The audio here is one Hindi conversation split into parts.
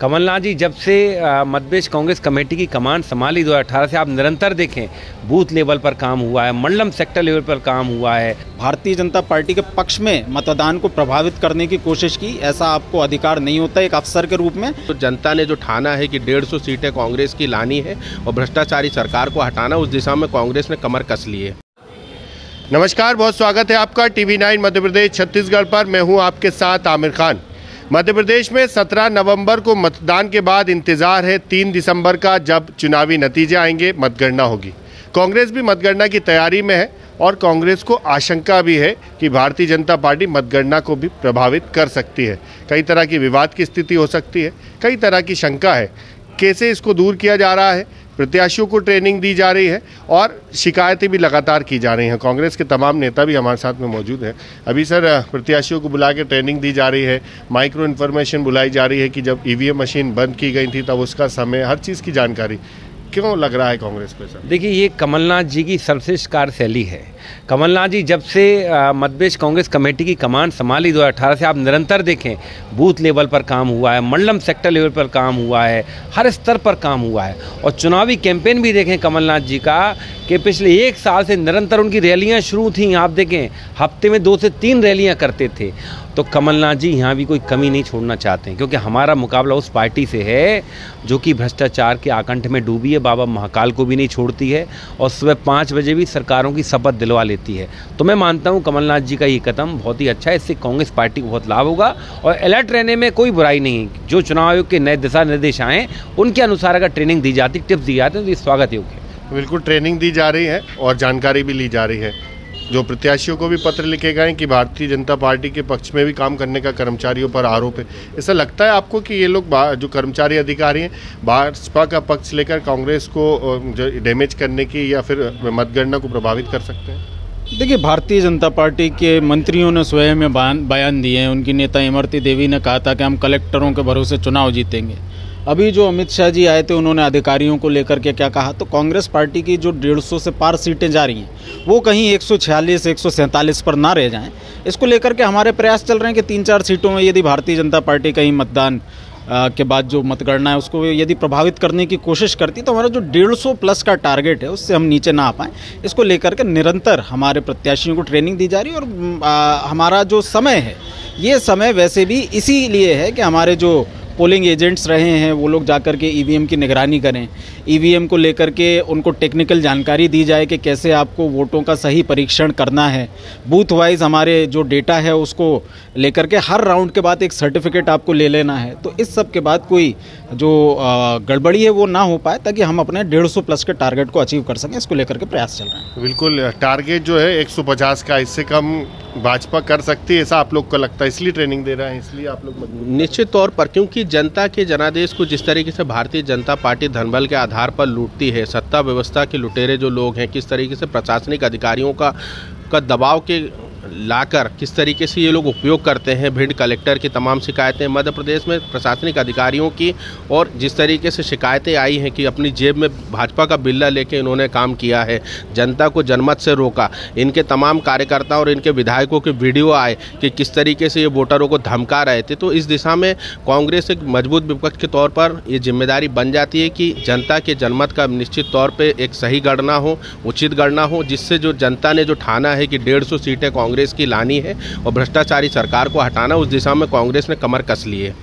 कमलनाथ जी जब से मध्य प्रदेश कांग्रेस कमेटी की कमान संभाली 2018 से आप निरंतर देखें, बूथ लेवल पर काम हुआ है, मंडलम सेक्टर लेवल पर काम हुआ है। भारतीय जनता पार्टी के पक्ष में मतदान को प्रभावित करने की कोशिश की, ऐसा आपको अधिकार नहीं होता एक अफसर के रूप में। तो जनता ने जो ठाना है कि 150 सीटें कांग्रेस की लानी है और भ्रष्टाचारी सरकार को हटाना, उस दिशा में कांग्रेस ने कमर कस ली है। नमस्कार, बहुत स्वागत है आपका टीवी 9 मध्य प्रदेश छत्तीसगढ़ पर। मैं हूं आपके साथ आमिर खान। मध्य प्रदेश में 17 नवंबर को मतदान के बाद इंतजार है 3 दिसंबर का, जब चुनावी नतीजे आएंगे, मतगणना होगी। कांग्रेस भी मतगणना की तैयारी में है और कांग्रेस को आशंका भी है कि भारतीय जनता पार्टी मतगणना को भी प्रभावित कर सकती है। कई तरह की विवाद की स्थिति हो सकती है, कई तरह की शंका है। कैसे इसको दूर किया जा रहा है, प्रत्याशियों को ट्रेनिंग दी जा रही है और शिकायतें भी लगातार की जा रही हैं। कांग्रेस के तमाम नेता भी हमारे साथ में मौजूद हैं। अभी सर, प्रत्याशियों को बुला के ट्रेनिंग दी जा रही है, माइक्रो इन्फॉर्मेशन बुलाई जा रही है कि जब ईवीएम मशीन बंद की गई थी तब उसका समय, हर चीज़ की जानकारी क्यों लग रहा है कांग्रेस पे सर? देखिए, ये कमलनाथ जी की सर्वश्रेष्ठ कार्यशैली है। कमलनाथ जी जब से मध्य प्रदेश कांग्रेस कमेटी की कमान संभाली 2018 से आप निरंतर देखें, बूथ लेवल पर काम हुआ है, मंडलम सेक्टर लेवल पर काम हुआ है, हर स्तर पर काम हुआ है। और चुनावी कैंपेन भी देखें कमलनाथ जी का कि पिछले 1 साल से निरंतर उनकी रैलियां शुरू थी। आप देखें, हफ्ते में 2 से 3 रैलियां करते थे। तो कमलनाथ जी यहाँ भी कोई कमी नहीं छोड़ना चाहते हैं, क्योंकि हमारा मुकाबला उस पार्टी से है जो कि भ्रष्टाचार के आकंठ में डूबी है, बाबा महाकाल को भी नहीं छोड़ती है और सुबह 5 बजे भी सरकारों की शपथ दिलवा लेती है। तो मैं मानता हूँ कमलनाथ जी का ये कदम बहुत ही अच्छा है। इससे कांग्रेस पार्टी को बहुत लाभ होगा और अलर्ट रहने में कोई बुराई नहीं है। जो चुनाव आयोग के नए दिशा निर्देश आए उनके अनुसार अगर ट्रेनिंग दी जाती, टिप्स दी जाती, तो ये स्वागत योग्य है। बिल्कुल, ट्रेनिंग दी जा रही है और जानकारी भी ली जा रही है। जो प्रत्याशियों को भी पत्र लिखे गए कि भारतीय जनता पार्टी के पक्ष में भी काम करने का कर्मचारियों पर आरोप है। ऐसा लगता है आपको कि ये लोग जो कर्मचारी अधिकारी हैं, भाजपा का पक्ष लेकर कांग्रेस को डैमेज करने की या फिर मतगणना को प्रभावित कर सकते हैं? देखिए, भारतीय जनता पार्टी के मंत्रियों ने स्वयं में बयान दिए हैं। उनकी नेता इमरती देवी ने कहा था कि हम कलेक्टरों के भरोसे चुनाव जीतेंगे। अभी जो अमित शाह जी आए थे, उन्होंने अधिकारियों को लेकर के क्या कहा, तो कांग्रेस पार्टी की जो 150 से पार सीटें जा रही हैं वो कहीं 146 147 पर ना रह जाएं। इसको लेकर के हमारे प्रयास चल रहे हैं कि 3-4 सीटों में यदि भारतीय जनता पार्टी कहीं मतदान के बाद जो मतगणना है उसको यदि प्रभावित करने की कोशिश करती तो हमारा जो 150 प्लस का टारगेट है उससे हम नीचे ना आ पाएँ। इसको लेकर के निरंतर हमारे प्रत्याशियों को ट्रेनिंग दी जा रही है। और हमारा जो समय है, ये समय वैसे भी इसीलिए है कि हमारे जो पोलिंग एजेंट्स रहे हैं वो लोग जाकर के ईवीएम की निगरानी करें, ईवीएम को लेकर के उनको टेक्निकल जानकारी दी जाए कि कैसे आपको वोटों का सही परीक्षण करना है। बूथ वाइज हमारे जो डेटा है उसको लेकर के हर राउंड के बाद एक सर्टिफिकेट आपको ले लेना है। तो इस सब के बाद कोई जो गड़बड़ी है वो ना हो पाए, ताकि हम अपने 150 प्लस के टारगेट को अचीव कर सकें। इसको लेकर के प्रयास चल रहे हैं। बिल्कुल, टारगेट जो है 150 का, इससे कम भाजपा कर सकती है, ऐसा आप लोग को लगता है? इसलिए ट्रेनिंग दे रहे हैं, इसलिए आप लोग निश्चित तौर पर, क्योंकि जनता के जनादेश को जिस तरीके से भारतीय जनता पार्टी धनबल के आधार पर लूटती है, सत्ता व्यवस्था के लुटेरे जो लोग हैं, किस तरीके से प्रशासनिक अधिकारियों का दबाव के लाकर किस तरीके से ये लोग उपयोग करते हैं। भिंड कलेक्टर की तमाम शिकायतें, मध्य प्रदेश में प्रशासनिक अधिकारियों की, और जिस तरीके से शिकायतें आई हैं कि अपनी जेब में भाजपा का बिल्ला लेके इन्होंने काम किया है, जनता को जनमत से रोका। इनके तमाम कार्यकर्ता और इनके विधायकों के वीडियो आए कि किस तरीके से ये वोटरों को धमका रहे थे। तो इस दिशा में कांग्रेस एक मजबूत विपक्ष के तौर पर ये जिम्मेदारी बन जाती है कि जनता के जनमत का निश्चित तौर पर एक सही गणना हो, उचित गणना हो, जिससे जो जनता ने जो ठाना है कि 150 सीटें कांग्रेस की लानी है और भ्रष्टाचारी सरकार को हटाना, उस दिशा में कांग्रेस ने कमर कस ली है।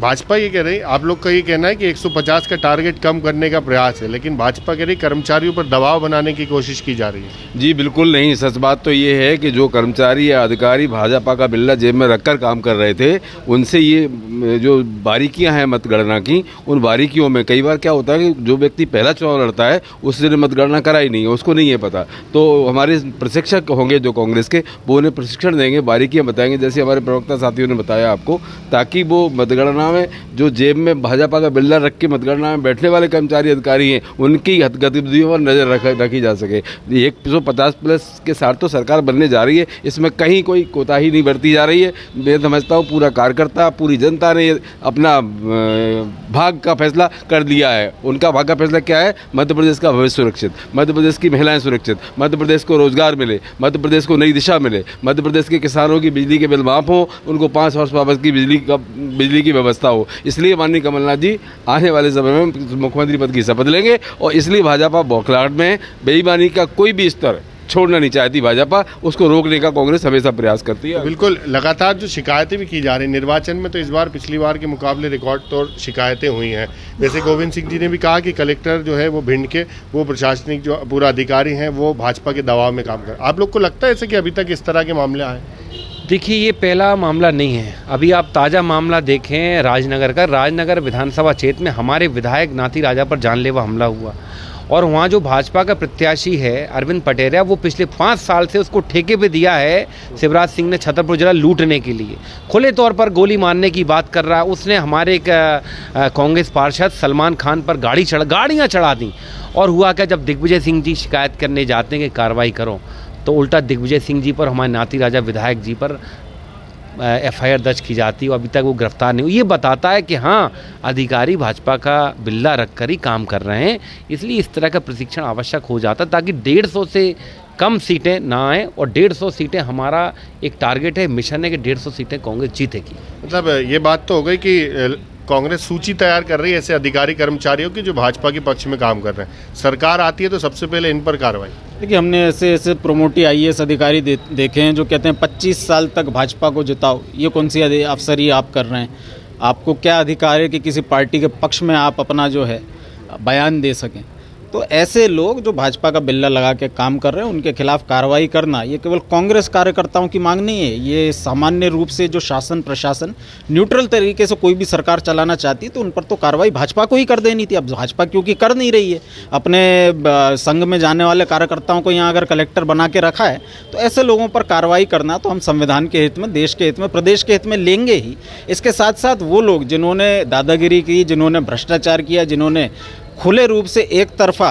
भाजपा ये कह रही, आप लोग का ये कहना है कि 150 का टारगेट कम करने का प्रयास है, लेकिन भाजपा कह रही कर्मचारियों पर दबाव बनाने की कोशिश की जा रही है। जी बिल्कुल नहीं, सच बात तो ये है कि जो कर्मचारी या अधिकारी भाजपा का बिल्ला जेब में रखकर काम कर रहे थे, उनसे ये जो बारीकियां हैं मतगणना की, उन बारीकियों में कई बार क्या होता है कि जो व्यक्ति पहला चुनाव लड़ता है उसने मतगणना कराई नहीं है, उसको नहीं है पता। तो हमारे प्रशिक्षक होंगे जो कांग्रेस के, वो उन्हें प्रशिक्षण देंगे, बारीकियां बताएंगे, जैसे हमारे प्रवक्ता साथियों ने बताया आपको, ताकि वो मतगणना में जो जेब में भाजपा का बिल्ला रख के मतगणना में बैठने वाले कर्मचारी अधिकारी हैं, उनकी गतिविधियों पर नजर रखी जा सके। 150 प्लस के साथ तो सरकार बनने जा रही है, इसमें कहीं कोई कोताही नहीं बरती जा रही है। मैं समझता हूँ पूरा कार्यकर्ता, पूरी जनता ने अपना भाग का फैसला कर लिया है। उनका भाग का फैसला क्या है? मध्य प्रदेश का भविष्य सुरक्षित, मध्य प्रदेश की महिलाएं सुरक्षित, मध्य प्रदेश को रोजगार मिले, मध्य प्रदेश को नई दिशा मिले, मध्य प्रदेश के किसानों की बिजली के बिल माफ हो, उनको 5 हॉर्स पावर की बिजली की की व्यवस्था हो। इसलिए माननीय कमलनाथ जी आने वाले समय में मुख्यमंत्री पद की शपथ लेंगे और इसलिए भाजपा बौखलाहट में है। बेईमानी का कोई भी स्तर छोड़ना नहीं चाहती भाजपा, उसको रोकने का कांग्रेस हमेशा प्रयास करती है। तो बिल्कुल लगातार जो शिकायतें भी की जा रही निर्वाचन में, तो इस बार पिछली बार के मुकाबले रिकॉर्ड तौर शिकायतें हुई हैं। जैसे गोविंद सिंह जी ने भी कहा कि कलेक्टर जो है वो भिंड के वो प्रशासनिक जो पूरा अधिकारी हैं वो भाजपा के दबाव में काम कर। आप लोग को लगता है ऐसे कि अभी तक इस तरह के मामले आए? देखिए, ये पहला मामला नहीं है। अभी आप ताज़ा मामला देखें राजनगर का, राजनगर विधानसभा क्षेत्र में हमारे विधायक नाती राजा पर जानलेवा हमला हुआ और वहाँ जो भाजपा का प्रत्याशी है अरविंद पटेरिया, वो पिछले 5 साल से उसको ठेके पे दिया है शिवराज सिंह ने छतरपुर जिला लूटने के लिए। खुले तौर पर गोली मारने की बात कर रहा है। उसने हमारे एक कांग्रेस पार्षद सलमान खान पर गाड़ियाँ चढ़ा दी। और हुआ क्या, जब दिग्विजय सिंह जी शिकायत करने जाते हैं कि कार्रवाई करो, तो उल्टा दिग्विजय सिंह जी पर, हमारे नाती राजा विधायक जी पर FIR दर्ज की जाती है और अभी तक वो गिरफ्तार नहीं हुई। ये बताता है कि हाँ, अधिकारी भाजपा का बिल्ला रखकर ही काम कर रहे हैं। इसलिए इस तरह का प्रशिक्षण आवश्यक हो जाता ताकि 150 से कम सीटें ना आए और 150 सीटें हमारा एक टारगेट है, मिशन है कि 150 सीटें कांग्रेस जीतेगी। मतलब ये बात तो हो गई कि कांग्रेस सूची तैयार कर रही है ऐसे अधिकारी कर्मचारियों की जो भाजपा के पक्ष में काम कर रहे हैं। सरकार आती है तो सबसे पहले इन पर कार्रवाई। देखिए, हमने ऐसे प्रोमोटी IAS अधिकारी देखे हैं जो कहते हैं 25 साल तक भाजपा को जिताओ। ये कौन सी अफसरी आप कर रहे हैं? आपको क्या अधिकार है कि किसी पार्टी के पक्ष में आप अपना जो है बयान दे सकें? तो ऐसे लोग जो भाजपा का बिल्ला लगा के काम कर रहे हैं उनके खिलाफ कार्रवाई करना ये केवल कांग्रेस कार्यकर्ताओं की मांग नहीं है। ये सामान्य रूप से जो शासन प्रशासन न्यूट्रल तरीके से कोई भी सरकार चलाना चाहती तो उन पर तो कार्रवाई भाजपा को ही कर देनी थी। अब भाजपा क्योंकि कर नहीं रही है, अपने संघ में जाने वाले कार्यकर्ताओं को यहाँ अगर कलेक्टर बना के रखा है तो ऐसे लोगों पर कार्रवाई करना तो हम संविधान के हित में, देश के हित में, प्रदेश के हित में लेंगे ही। इसके साथ साथ वो लोग जिन्होंने दादागिरी की, जिन्होंने भ्रष्टाचार किया, जिन्होंने खुले रूप से एक तरफा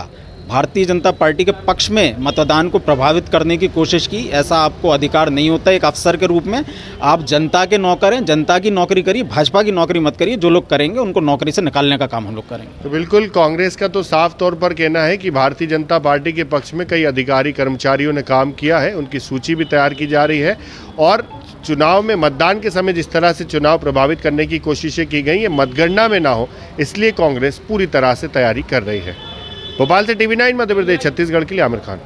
भारतीय जनता पार्टी के पक्ष में मतदान को प्रभावित करने की कोशिश की, ऐसा आपको अधिकार नहीं होता। एक अफसर के रूप में आप जनता के नौकर हैं, जनता की नौकरी करिए, भाजपा की नौकरी मत करिए। जो लोग करेंगे उनको नौकरी से निकालने का काम हम लोग करेंगे। तो बिल्कुल कांग्रेस का तो साफ तौर पर कहना है कि भारतीय जनता पार्टी के पक्ष में कई अधिकारी कर्मचारियों ने काम किया है, उनकी सूची भी तैयार की जा रही है और चुनाव में मतदान के समय जिस तरह से चुनाव प्रभावित करने की कोशिशें की गई, ये मतगणना में ना हो, इसलिए कांग्रेस पूरी तरह से तैयारी कर रही है। भोपाल से TV9 मध्य प्रदेश छत्तीसगढ़ के लिए आमिर खान।